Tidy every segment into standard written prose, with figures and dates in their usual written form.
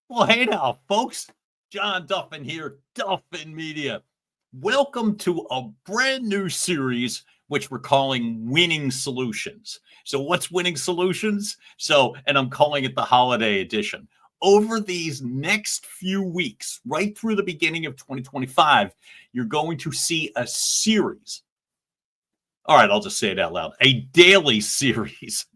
Well, hey now, folks. John Duffin here, Duffin Media. Welcome to a brand new series, which we're calling Winning Solutions. So, what's Winning Solutions? And I'm calling it the Holiday Edition. Over these next few weeks, right through the beginning of 2025, you're going to see a series. All right, I'll just say it out loud. A daily series.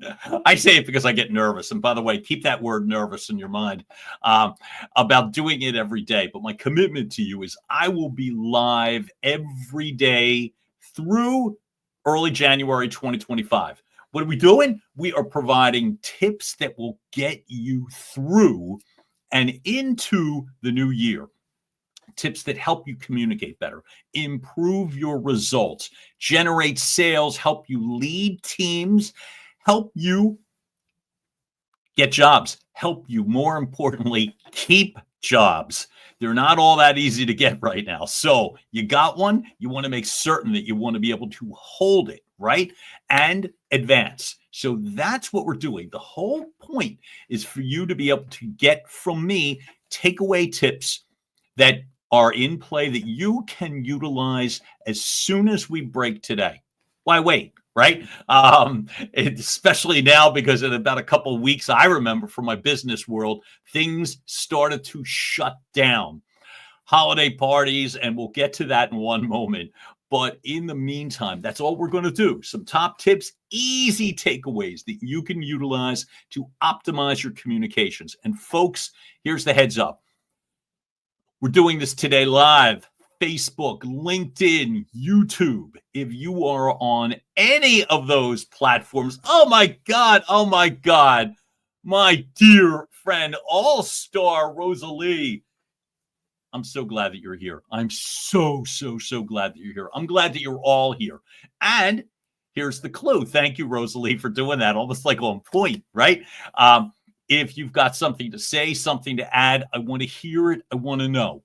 I say it because I get nervous. And by the way, keep that word nervous in your mind about doing it every day. But my commitment to you is I will be live every day through early January 2025. What are we doing? We are providing tips that will get you through and into the new year. Tips that help you communicate better, improve your results, generate sales, help you lead teams, help you get jobs, help you, more importantly, keep jobs. They're not all that easy to get right now. So you got one, you want to make certain that you want to be able to hold it, right? And advance. So that's what we're doing. The whole point is for you to be able to get from me takeaway tips that are in play that you can utilize as soon as we break today. Why wait? Right? Especially now, because in about a couple of weeks, I remember from my business world, things started to shut down. Holiday parties, and we'll get to that in one moment. But in the meantime, that's all we're going to do. Some top tips, easy takeaways that you can utilize to optimize your communications. And folks, here's the heads up. We're doing this today live, Facebook, LinkedIn, YouTube. If you are on any of those platforms, oh my God, my dear friend, all-star Rosalie, I'm so glad that you're here. I'm so glad that you're here. I'm glad that you're all here. And here's the clue. Thank you, Rosalie, for doing that. Almost like on point, right? If you've got something to say, something to add, I want to hear it. I want to know.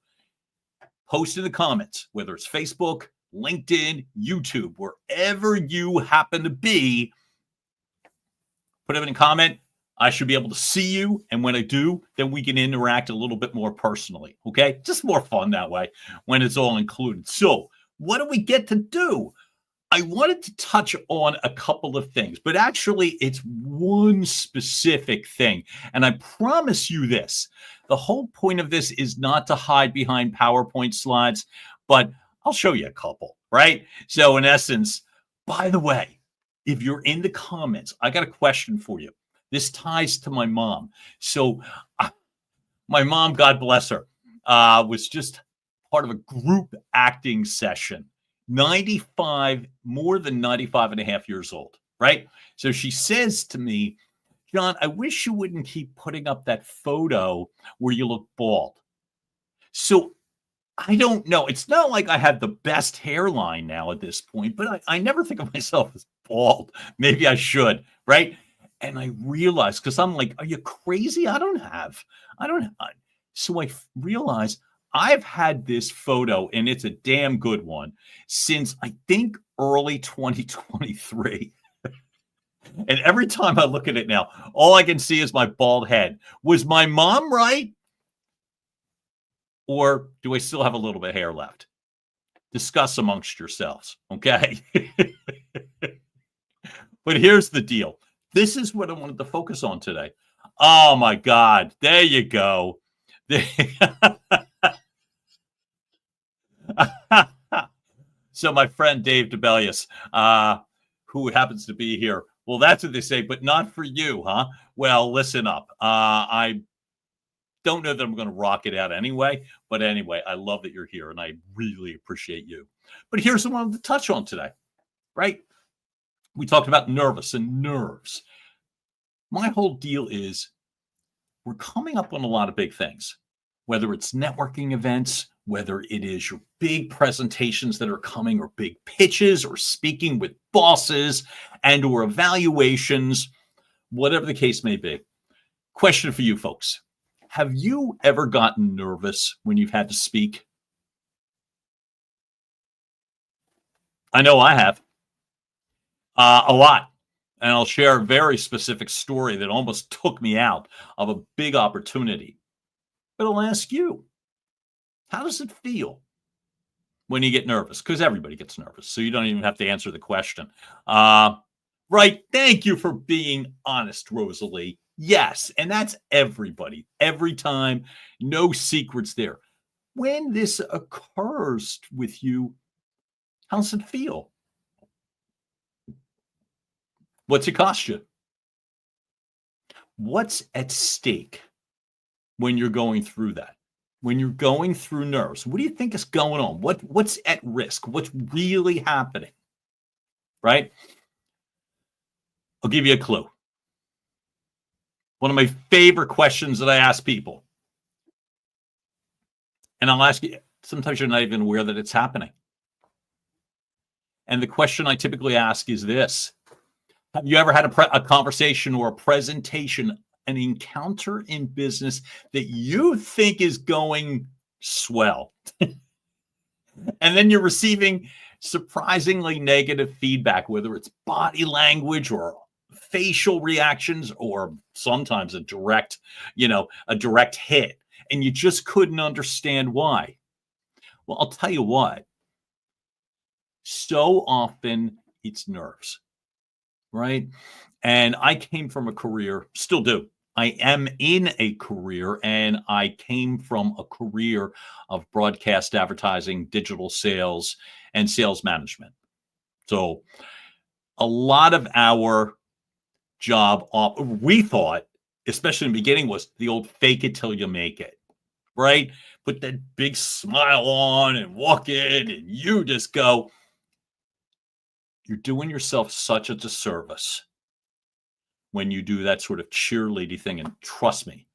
Post in the comments, whether it's Facebook, LinkedIn, YouTube, wherever you happen to be. Put it in a comment. I should be able to see you. And when I do, then we can interact a little bit more personally. Okay? Just more fun that way when it's all included. So, what do we get to do? I wanted to touch on a couple of things, but actually it's one specific thing. And I promise you this, the whole point of this is not to hide behind PowerPoint slides, but I'll show you a couple, right? So in essence, by the way, if you're in the comments, I got a question for you. This ties to my mom. So my mom, God bless her, was just part of a group acting session. 95, more than 95 and a half years old, right? So she says to me, John, I wish you wouldn't keep putting up that photo where you look bald. So I don't know. It's not like I have the best hairline now at this point, but I never think of myself as bald. Maybe I should, right? And I realized, because I'm like, are you crazy? I don't have. So I realized I've had this photo, and it's a damn good one, since I think early 2023. And every time I look at it now, all I can see is my bald head. Was my mom right? Or do I still have a little bit of hair left? Discuss amongst yourselves, okay? But here's the deal. This is what I wanted to focus on today. Oh, my God. There you go. So my friend Dave DeBellius, who happens to be here, well, that's what they say, but not for you, huh? Well, listen up. I don't know that I'm going to rock it out anyway, but anyway, I love that you're here, and I really appreciate you. But here's what I wanted to touch on today, right? We talked about nervous and nerves. My whole deal is we're coming up on a lot of big things, whether it's networking events, whether it is your big presentations that are coming, or big pitches, or speaking with bosses and or evaluations, whatever the case may be. Question for you folks. Have you ever gotten nervous when you've had to speak? I know I have. A lot. And I'll share a very specific story that almost took me out of a big opportunity. But I'll ask you, how does it feel when you get nervous? Because everybody gets nervous, so you don't even have to answer the question. Right. Thank you for being honest, Rosalie. Yes. And that's everybody, every time. No secrets there. When this occurs with you, how does it feel? What's it cost you? What's at stake when you're going through that? When you're going through nerves, what do you think is going on? What's at risk? What's really happening? Right? I'll give you a clue. One of my favorite questions that I ask people. And I'll ask you, sometimes you're not even aware that it's happening. And the question I typically ask is this: have you ever had a conversation or a presentation, an encounter in business that you think is going swell? And then you're receiving surprisingly negative feedback, whether it's body language or facial reactions or sometimes a direct hit. And you just couldn't understand why. Well, I'll tell you what. So often it's nerves, right? And I came from a career, still do. I am in a career, and I came from a career of broadcast advertising, digital sales, and sales management. So a lot of our job, we thought, especially in the beginning, was the old fake it till you make it, right? Put that big smile on and walk in, and you just go. You're doing yourself such a disservice when you do that sort of cheerleading thing. And trust me,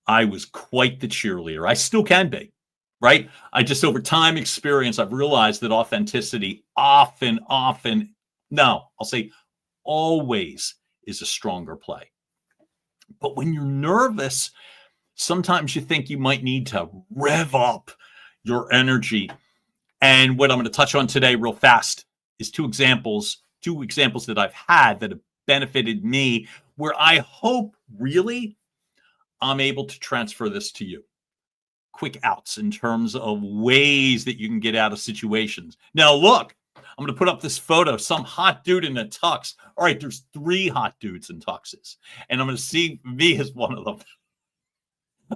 I was quite the cheerleader. I still can be, right? I just, over time experience, I've realized that authenticity often, no, I'll say always is a stronger play. But when you're nervous, sometimes you think you might need to rev up your energy. And what I'm going to touch on today real fast is two examples that I've had that have benefited me, where I hope really I'm able to transfer this to you. Quick outs in terms of ways that you can get out of situations. Now, look, I'm going to put up this photo, some hot dude in a tux. All right, there's 3 hot dudes in tuxes, and I'm going to see me as one of them.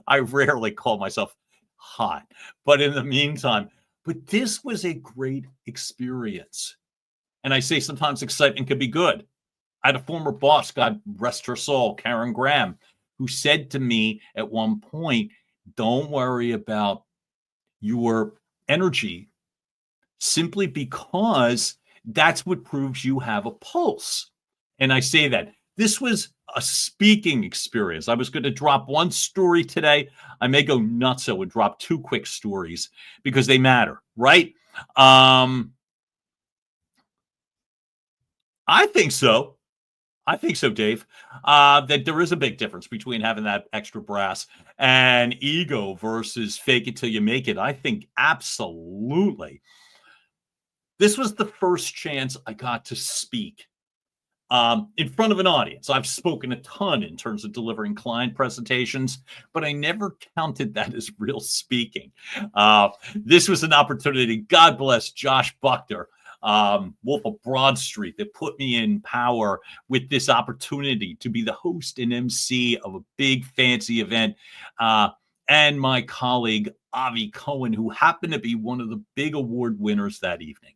I rarely call myself hot, but in the meantime, but this was a great experience. And I say sometimes excitement can be good. I had a former boss, God rest her soul, Karen Graham, who said to me at one point, don't worry about your energy, simply because that's what proves you have a pulse. And I say that this was a speaking experience. I was going to drop one story today. I may go nutso and drop 2 quick stories because they matter, right? I think so. Dave, that there is a big difference between having that extra brass and ego versus fake it till you make it. I think absolutely. This was the first chance I got to speak in front of an audience. I've spoken a ton in terms of delivering client presentations, but I never counted that as real speaking. This was an opportunity. God bless Josh Buckner, Wolf of Broad Street, that put me in power with this opportunity to be the host and MC of a big fancy event. And my colleague, Avi Cohen, who happened to be one of the big award winners that evening.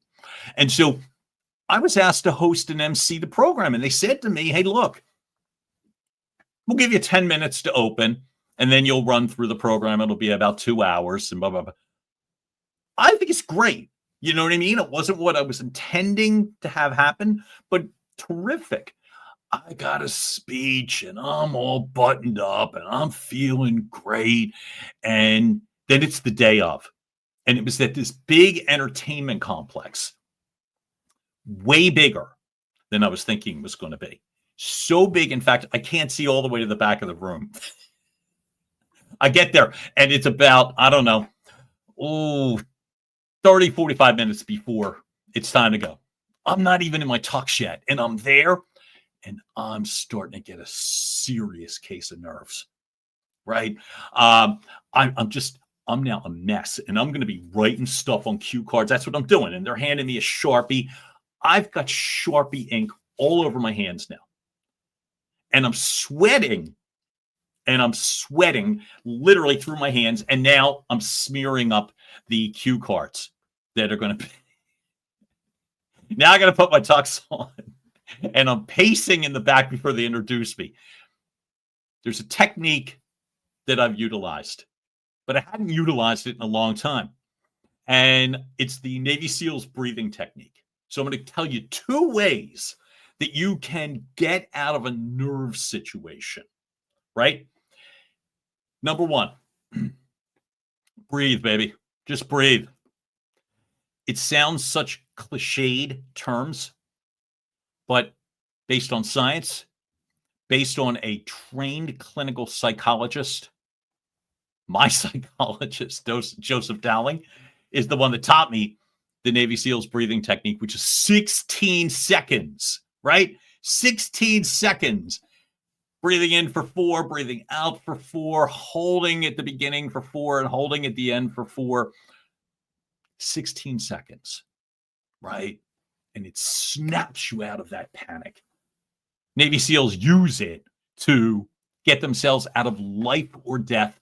And so I was asked to host and MC the program, and they said to me, hey, look, we'll give you 10 minutes to open, and then you'll run through the program. It'll be about 2 hours and blah, blah, blah. I think it's great. You know what I mean? It wasn't what I was intending to have happen, but terrific. I got a speech and I'm all buttoned up and I'm feeling great. And then it's the day of. And it was at this big entertainment complex, way bigger than I was thinking it was going to be. So big, in fact, I can't see all the way to the back of the room. I get there and it's about, I don't know, 30, 45 minutes before it's time to go. I'm not even in my tux yet, and I'm there, and I'm starting to get a serious case of nerves, right? I'm now a mess, and I'm going to be writing stuff on cue cards. That's what I'm doing. And they're handing me a Sharpie. I've got Sharpie ink all over my hands now. And I'm sweating literally through my hands. And now I'm smearing up the cue cards that are going to be. Now I got to put my tux on, and I'm pacing in the back before they introduce me. There's a technique that I've utilized, but I hadn't utilized it in a long time. And it's the Navy SEALs breathing technique. So I'm going to tell you 2 ways that you can get out of a nerve situation, right? Number 1, breathe, baby. Just breathe. It sounds such cliched terms, but based on science, based on a trained clinical psychologist, my psychologist, Joseph Dowling, is the one that taught me the Navy SEALs breathing technique, which is 16 seconds, right? 16 seconds. Breathing in for 4, breathing out for 4, holding at the beginning for 4, and holding at the end for 4. 16 seconds, right? And it snaps you out of that panic. Navy SEALs use it to get themselves out of life or death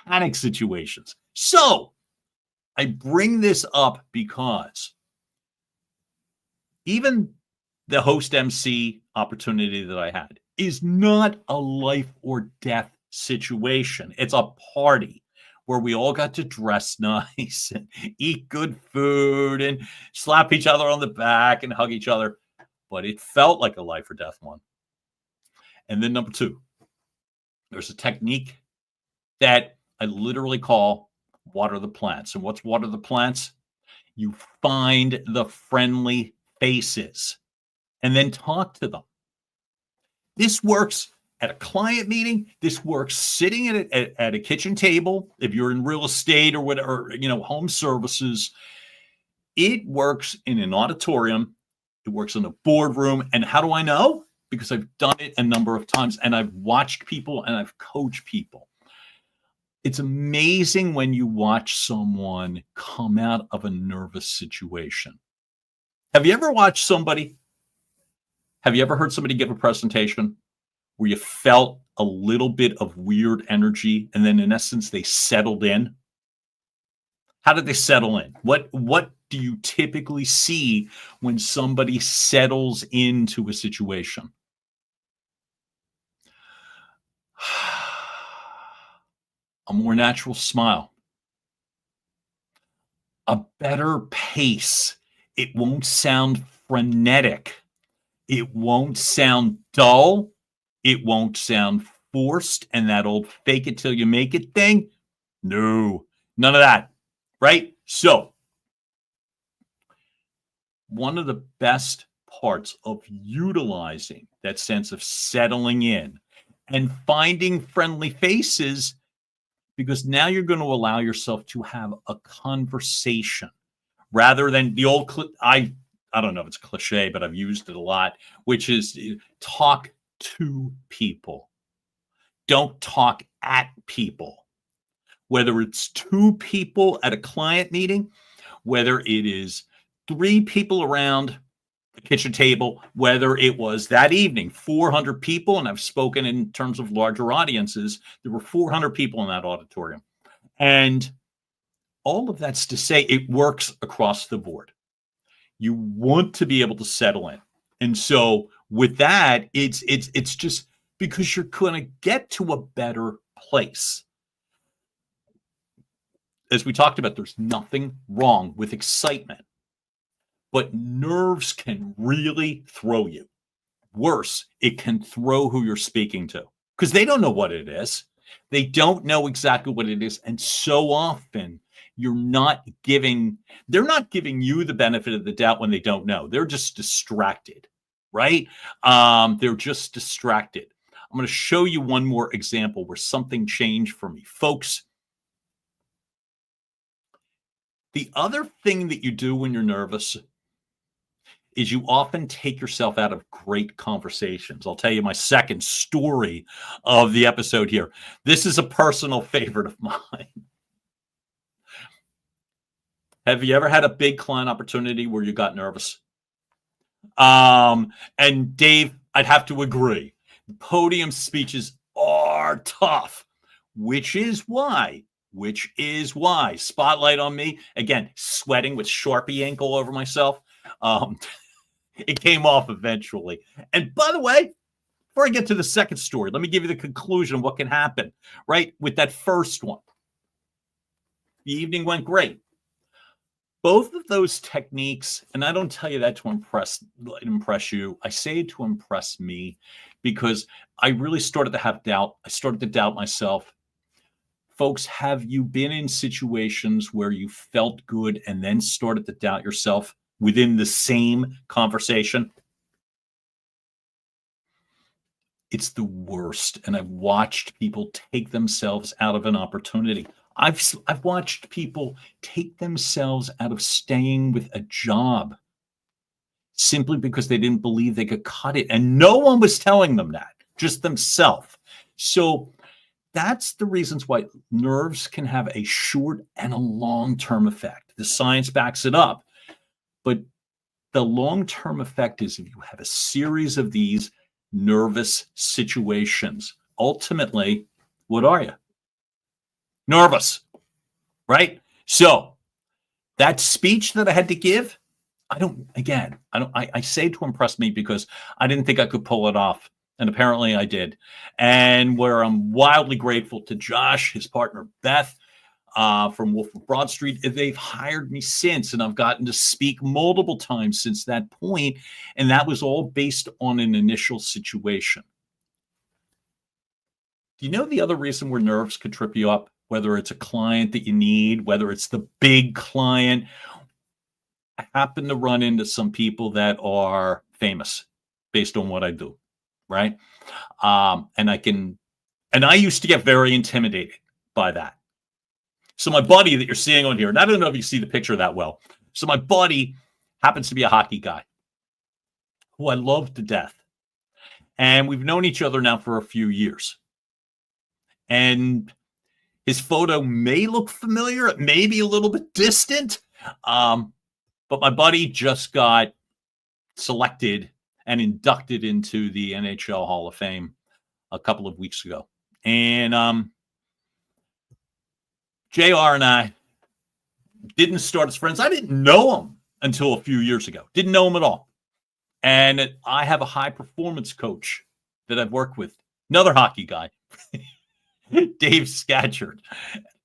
panic situations. So I bring this up because even the host MC opportunity that I had is not a life or death situation. It's a party where we all got to dress nice and eat good food and slap each other on the back and hug each other. But it felt like a life or death one. And then number 2, there's a technique that I literally call water the plants. And what's water the plants? You find the friendly faces and then talk to them. This works at a client meeting. This works sitting at a kitchen table. If you're in real estate or whatever, home services, it works in an auditorium. It works in a boardroom. And how do I know? Because I've done it a number of times, and I've watched people and I've coached people. It's amazing when you watch someone come out of a nervous situation. Have you ever heard somebody give a presentation where you felt a little bit of weird energy, and then in essence, they settled in? How did they settle in? What do you typically see when somebody settles into a situation? A more natural smile, a better pace. It won't sound frenetic. It won't sound dull. It won't sound forced and that old fake it till you make it thing. No, none of that, right? So one of the best parts of utilizing that sense of settling in and finding friendly faces, because now you're going to allow yourself to have a conversation rather than the old, I don't know if it's cliche, but I've used it a lot, which is talk to people. Don't talk at people. Whether it's 2 people at a client meeting, whether it is 3 people around the kitchen table, whether it was that evening, 400 people, and I've spoken in terms of larger audiences, there were 400 people in that auditorium. And all of that's to say it works across the board. You want to be able to settle in. And so with that, it's just because you're going to get to a better place. As we talked about, there's nothing wrong with excitement, but nerves can really throw you. Worse, it can throw who you're speaking to because they don't know what it is. They don't know exactly what it is. And so often they're not giving you the benefit of the doubt when they don't know. They're just distracted, right? They're just distracted. I'm going to show you one more example where something changed for me. Folks, the other thing that you do when you're nervous is you often take yourself out of great conversations. I'll tell you my second story of the episode here. This is a personal favorite of mine. Have you ever had a big client opportunity where you got nervous? And Dave, I'd have to agree. Podium speeches are tough, which is why, spotlight on me, again, sweating with Sharpie ink all over myself. It came off eventually. And by the way, before I get to the second story, let me give you the conclusion of what can happen, right? With that first one. The evening went great. Both of those techniques, and I don't tell you that to impress you. I say it to impress me because I really started to have doubt. I started to doubt myself. Folks, have you been in situations where you felt good and then started to doubt yourself within the same conversation? It's the worst. And I've watched people take themselves out of an opportunity. I've watched people take themselves out of staying with a job simply because they didn't believe they could cut it. And no one was telling them that, just themselves. So that's the reasons why nerves can have a short and a long-term effect. The science backs it up. But the long-term effect is if you have a series of these nervous situations, ultimately, what are you? Nervous, right? So that speech that I had to give, I say to impress me because I didn't think I could pull it off. And apparently I did. And where I'm wildly grateful to Josh, his partner, Beth, from Wolf of Broad Street, they've hired me since, and I've gotten to speak multiple times since that point. And that was all based on an initial situation. Do you know the other reason where nerves could trip you up? Whether it's a client that you need, whether it's the big client. I happen to run into some people that are famous based on what I do, right? And I used to get very intimidated by that. So my buddy that you're seeing on here, and I don't know if you see the picture that well. So my buddy happens to be a hockey guy who I love to death. And we've known each other now for a few years. And his photo may look familiar. It may be a little bit distant. But my buddy just got selected and inducted into the NHL Hall of Fame a couple of weeks ago. And JR and I didn't start as friends. I didn't know him until a few years ago. Didn't know him at all. And I have a high performance coach that I've worked with, another hockey guy, Dave Scatchard.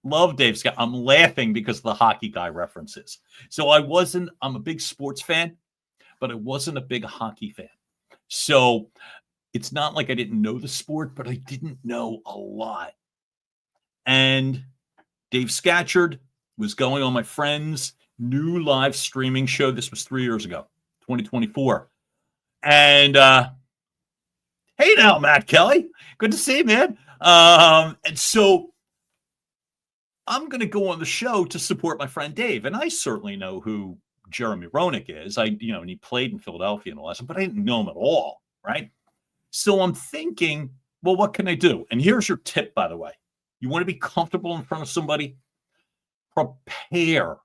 Love Dave Scatchard. I'm laughing because of the hockey guy references. So I'm a big sports fan, but I wasn't a big hockey fan. So it's not like I didn't know the sport, but I didn't know a lot. And Dave Scatchard was going on my friend's new live streaming show. This was 3 years ago, 2024. And hey now, Matt Kelly. Good to see you, man. And so I'm going to go on the show to support my friend Dave. And I certainly know who Jeremy Roenick is. And he played in Philadelphia and all that, but I didn't know him at all, right? So I'm thinking, well, what can I do? And here's your tip, by the way. You want to be comfortable in front of somebody? Prepare.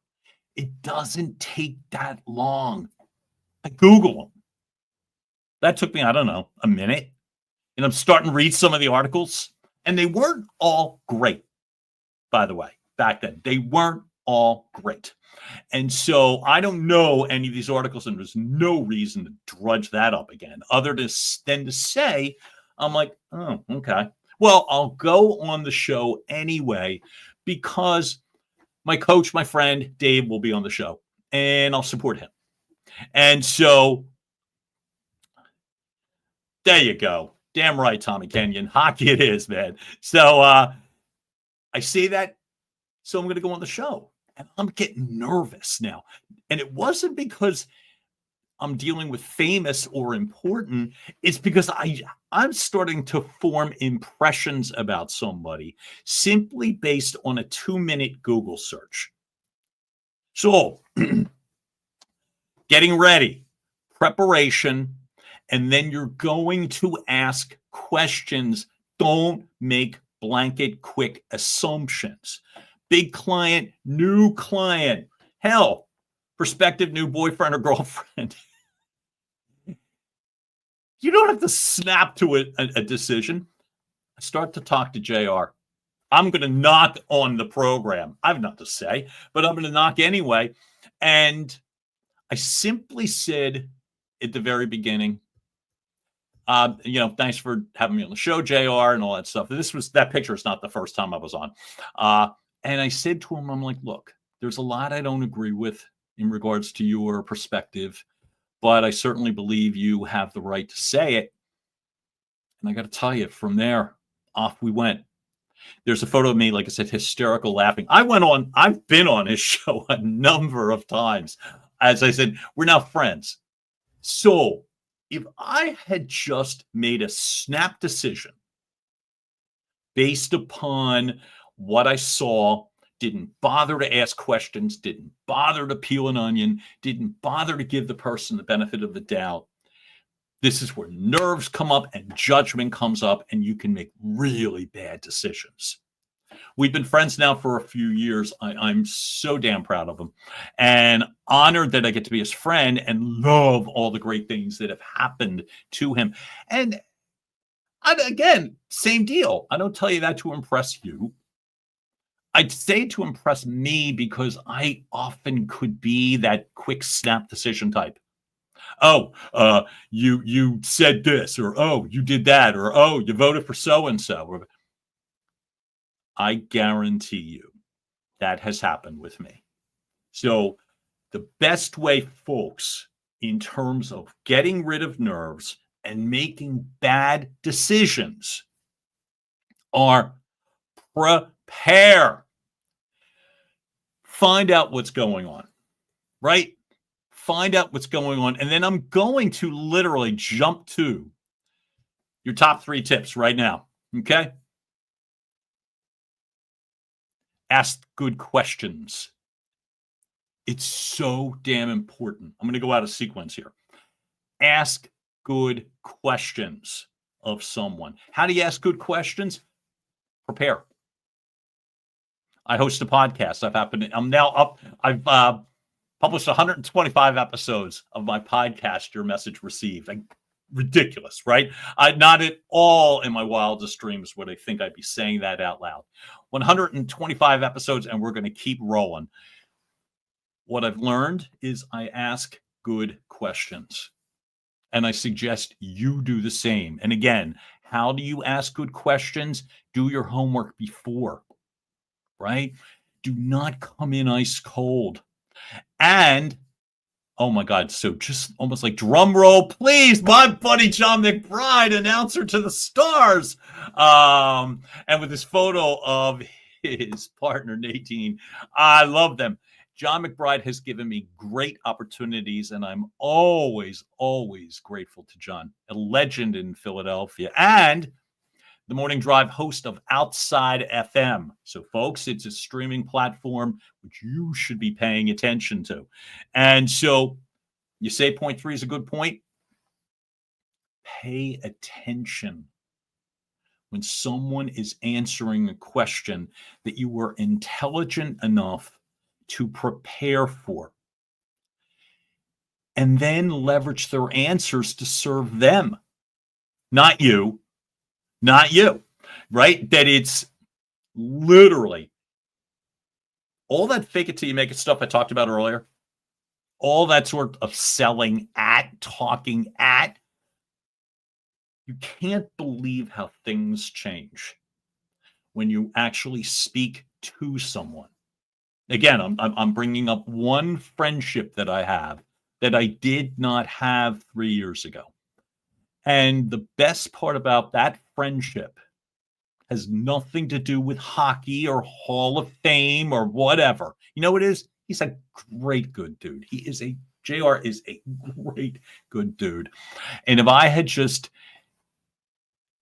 It doesn't take that long. I Google them. That took me, I don't know, a minute. And I'm starting to read some of the articles. And they weren't all great, by the way, back then. They weren't all great. And so I don't know any of these articles, and there's no reason to drudge that up again, other than to say, I'm like, oh, okay. Well, I'll go on the show anyway, because my coach, my friend, Dave, will be on the show, and I'll support him. And so there you go. Damn right, Tommy Kenyon. Hockey it is, man. So I say that, so I'm going to go on the show. And I'm getting nervous now. And it wasn't because I'm dealing with famous or important. It's because I'm starting to form impressions about somebody simply based on a 2-minute Google search. So, getting ready, preparation, and then you're going to ask questions. Don't make blanket quick assumptions. Big client, new client, hell, prospective new boyfriend or girlfriend. You don't have to snap to a decision. Start to talk to JR. I'm going to knock on the program. I have nothing to say, but I'm going to knock anyway. And I simply said at the very beginning, thanks for having me on the show, JR, and all that stuff. That picture is not the first time I was on. And I said to him, I'm like, look, there's a lot I don't agree with in regards to your perspective, but I certainly believe you have the right to say it. And I got to tell you, from there, off we went. There's a photo of me, like I said, hysterical laughing. I've been on his show a number of times. As I said, we're now friends. So if I had just made a snap decision based upon what I saw, didn't bother to ask questions, didn't bother to peel an onion, didn't bother to give the person the benefit of the doubt, this is where nerves come up and judgment comes up, and you can make really bad decisions. We've been friends now for a few years. I'm so damn proud of him and honored that I get to be his friend and love all the great things that have happened to him. And again, same deal. I don't tell you that to impress you. I'd say to impress me because I often could be that quick snap decision type. Oh, you said this, or oh, you did that, or oh, you voted for so-and-so. I guarantee you that has happened with me. So the best way, folks, in terms of getting rid of nerves and making bad decisions are prepare. Find out what's going on, right? Find out what's going on. And then I'm going to literally jump to your top 3 tips right now. Okay? Ask good questions. It's so damn important. I'm going to go out of sequence here. Ask good questions of someone. How do you ask good questions? Prepare. I host a podcast. I'm now up. I've published 125 episodes of my podcast, Your Message Received. Ridiculous, right? Not at all in my wildest dreams would I think I'd be saying that out loud. 125 episodes, and we're going to keep rolling. What I've learned is I ask good questions, and I suggest you do the same. And again, how do you ask good questions? Do your homework before, right? Do not come in ice cold. And oh my God, so just almost like drum roll, please, my buddy John McBride, announcer to the stars. And with this photo of his partner, Nadine, I love them. John McBride has given me great opportunities, and I'm always, always grateful to John, a legend in Philadelphia, and the Morning Drive host of Outside FM. So, folks, it's a streaming platform which you should be paying attention to. And so you say point 3 is a good point. Pay attention when someone is answering a question that you were intelligent enough to prepare for. And then leverage their answers to serve them, not you. Not you, right? That it's literally all that fake it till you make it stuff I talked about earlier, all that sort of selling at, talking at. You can't believe how things change when you actually speak to someone. Again, I'm bringing up one friendship that I have that I did not have 3 years ago. And the best part about that friendship has nothing to do with hockey or Hall of Fame or whatever. You know what it is? He's a great, good dude. JR is a great, good dude. And if I had just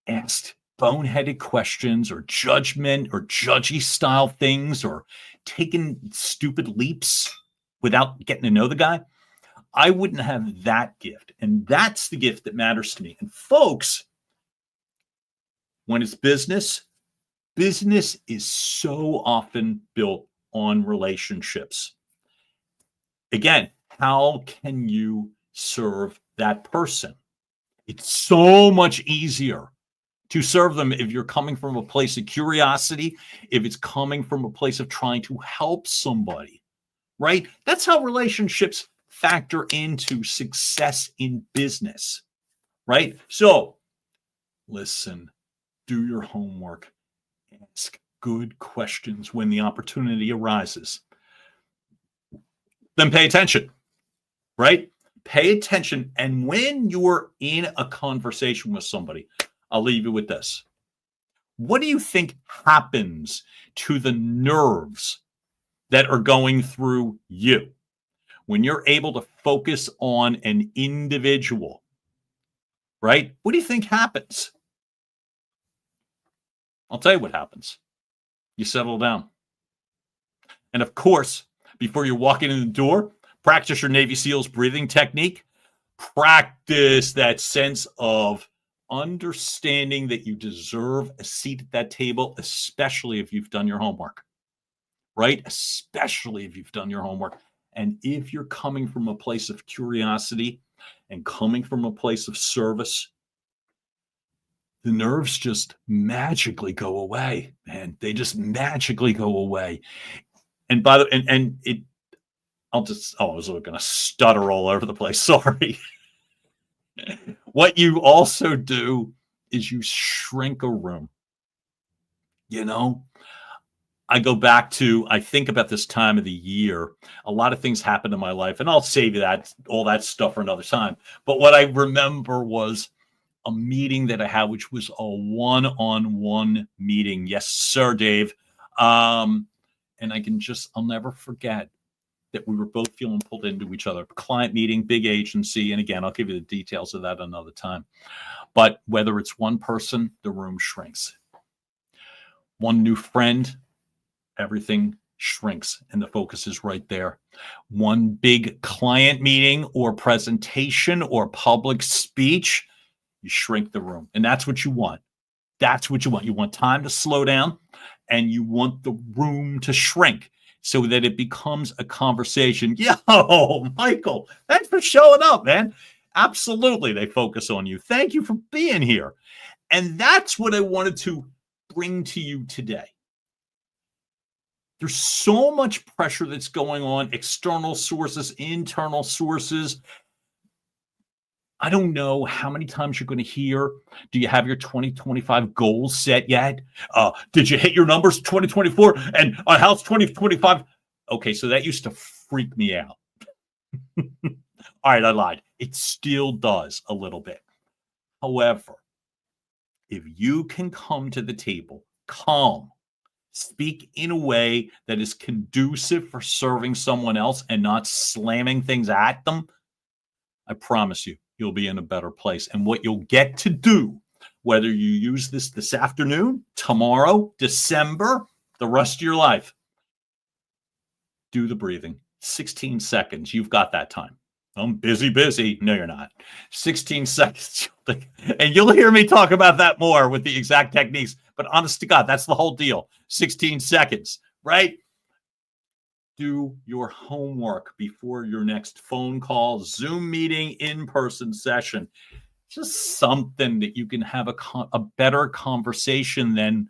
asked boneheaded questions or judgment or judgy style things or taken stupid leaps without getting to know the guy, I wouldn't have that gift. And that's the gift that matters to me. And folks, when it's business, business is so often built on relationships. Again, how can you serve that person? It's so much easier to serve them if you're coming from a place of curiosity, if it's coming from a place of trying to help somebody, right? That's how relationships factor into success in business, right? So listen, do your homework, ask good questions when the opportunity arises. Then pay attention, right? Pay attention. And when you're in a conversation with somebody, I'll leave you with this. What do you think happens to the nerves that are going through you when you're able to focus on an individual, right? What do you think happens? I'll tell you what happens. You settle down. And of course, before you're walking in the door, practice your Navy SEALs breathing technique. Practice that sense of understanding that you deserve a seat at that table, especially if you've done your homework, right? Especially if you've done your homework. And if you're coming from a place of curiosity and coming from a place of service, the nerves just magically go away, man. They just magically go away. And by the and it, I was going to stutter all over the place. Sorry. What you also do is you shrink a room. You know, I think about this time of the year. A lot of things happen in my life, and I'll save you all that stuff for another time. But what I remember was a meeting that I had, which was a one-on-one meeting. Yes, sir, Dave. And I'll never forget that we were both feeling pulled into each other. Client meeting, big agency. And again, I'll give you the details of that another time. But whether it's one person, the room shrinks. One new friend, everything shrinks and the focus is right there. One big client meeting or presentation or public speech, you shrink the room. And that's what you want. That's what you want. You want time to slow down and you want the room to shrink so that it becomes a conversation. Yo, Michael, thanks for showing up, man. Absolutely. They focus on you. Thank you for being here. And that's what I wanted to bring to you today. There's so much pressure that's going on, external sources, internal sources. I don't know how many times you're going to hear, do you have your 2025 goals set yet? Did you hit your numbers 2024 and how's 2025? Okay, so that used to freak me out. All right, I lied. It still does a little bit. However, if you can come to the table calm, speak in a way that is conducive for serving someone else and not slamming things at them, I promise you'll be in a better place. And what you'll get to do, whether you use this afternoon, tomorrow, December, the rest of your life, do the breathing. 16 seconds. You've got that time. I'm busy. No, you're not. 16 seconds. And you'll hear me talk about that more with the exact techniques. But honest to God, that's the whole deal. 16 seconds, right? Do your homework before your next phone call, Zoom meeting, in-person session. Just something that you can have a better conversation than,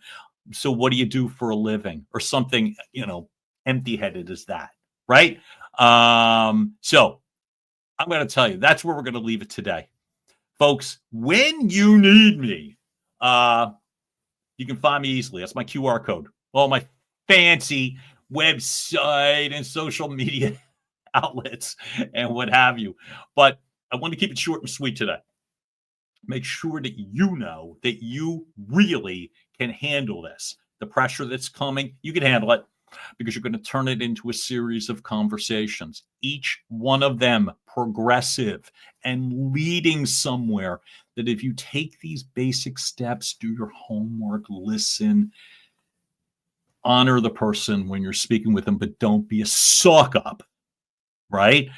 so what do you do for a living? Or something, empty-headed as that, right? So I'm going to tell you, that's where we're going to leave it today. Folks, when you need me, you can find me easily. That's my QR code. All my fancy website and social media outlets and what have you. But I want to keep it short and sweet today. Make sure that you know that you really can handle this. The pressure that's coming, you can handle it because you're going to turn it into a series of conversations, each one of them progressive and leading somewhere. That if you take these basic steps, do your homework, listen, honor the person when you're speaking with them, but don't be a suck up, right?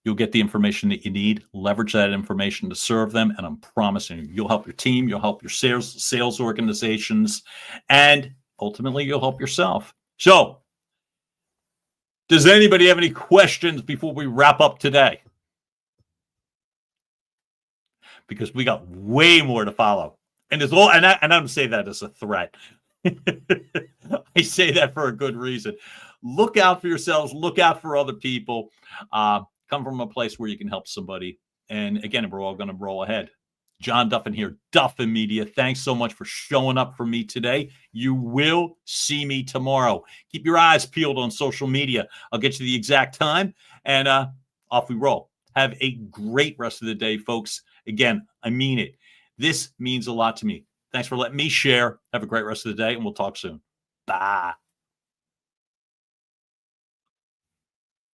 You'll get the information that you need, leverage that information to serve them, and I'm promising you, you'll help your team, you'll help your sales organizations, and ultimately you'll help yourself. So, does anybody have any questions before we wrap up today? Because we got way more to follow. And there's all, and I don't say that as a threat. I say that for a good reason. Look out for yourselves, look out for other people. Come from a place where you can help somebody. And again, we're all going to roll ahead. John Duffin here, Duffin Media. Thanks so much for showing up for me today. You will see me tomorrow. Keep your eyes peeled on social media. I'll get you the exact time, and off we roll. Have a great rest of the day, folks. Again, I mean it. This means a lot to me. Thanks for letting me share. Have a great rest of the day, and we'll talk soon. Bye.